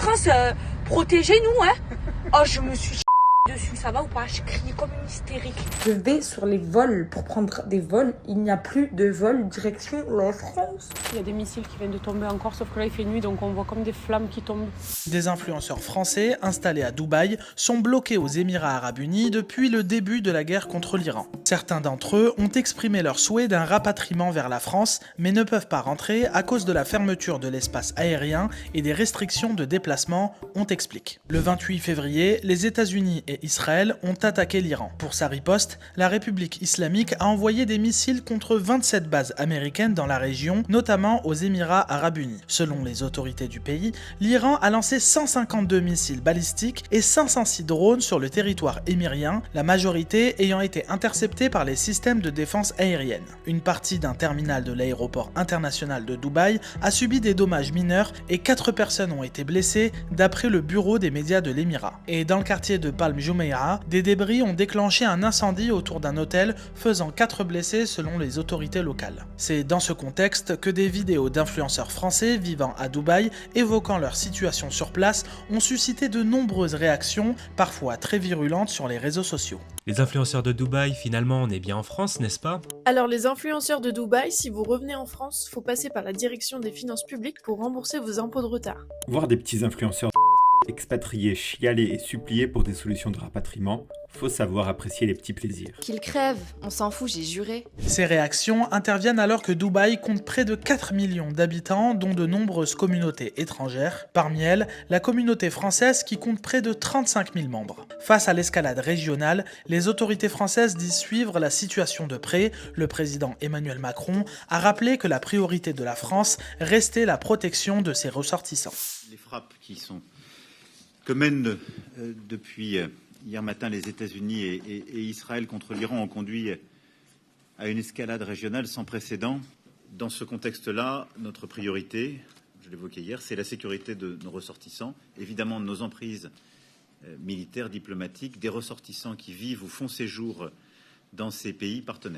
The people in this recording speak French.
France, protégez-nous, hein. Oh, je me suis dessus, ça va ou pas? Je criais comme une hystérique. Je vais sur les vols pour prendre des vols. Il n'y a plus de vol direction la France. Il y a des missiles qui viennent de tomber encore, sauf que là il fait nuit, donc on voit comme des flammes qui tombent. Des influenceurs français installés à Dubaï sont bloqués aux Émirats Arabes Unis depuis le début de la guerre contre l'Iran. Certains d'entre eux ont exprimé leur souhait d'un rapatriement vers la France, mais ne peuvent pas rentrer à cause de la fermeture de l'espace aérien et des restrictions de déplacement, on explique. Le 28 février, les États-Unis et Israël ont attaqué l'Iran. Pour sa riposte, la République islamique a envoyé des missiles contre 27 bases américaines dans la région, notamment aux Émirats Arabes Unis. Selon les autorités du pays, l'Iran a lancé 152 missiles balistiques et 506 drones sur le territoire émirien, la majorité ayant été interceptés par les systèmes de défense aérienne. Une partie d'un terminal de l'aéroport international de Dubaï a subi des dommages mineurs et 4 personnes ont été blessées d'après le bureau des médias de l'Émirat. Et dans le quartier de Palm Jumeirah, des débris ont déclenché un incendie autour d'un hôtel, faisant 4 blessés selon les autorités locales. C'est dans ce contexte que des vidéos d'influenceurs français vivant à Dubaï, évoquant leur situation sur place, ont suscité de nombreuses réactions, parfois très virulentes sur les réseaux sociaux. Les influenceurs de Dubaï, finalement, on est bien en France, n'est-ce pas? Alors les influenceurs de Dubaï, si vous revenez en France, faut passer par la direction des finances publiques pour rembourser vos impôts de retard. Voir des petits influenceurs expatriés chialer et supplier pour des solutions de rapatriement, faut savoir apprécier les petits plaisirs. Qu'ils crèvent, on s'en fout, j'ai juré. Ces réactions interviennent alors que Dubaï compte près de 4 millions d'habitants, dont de nombreuses communautés étrangères. Parmi elles, la communauté française qui compte près de 35 000 membres. Face à l'escalade régionale, les autorités françaises disent suivre la situation de près. Le président Emmanuel Macron a rappelé que la priorité de la France restait la protection de ses ressortissants. Les frappes que mènent depuis hier matin les États-Unis et Israël contre l'Iran ont conduit à une escalade régionale sans précédent. Dans ce contexte-là, notre priorité, je l'évoquais hier, c'est la sécurité de nos ressortissants, évidemment de nos emprises militaires, diplomatiques, des ressortissants qui vivent ou font séjour dans ces pays partenaires.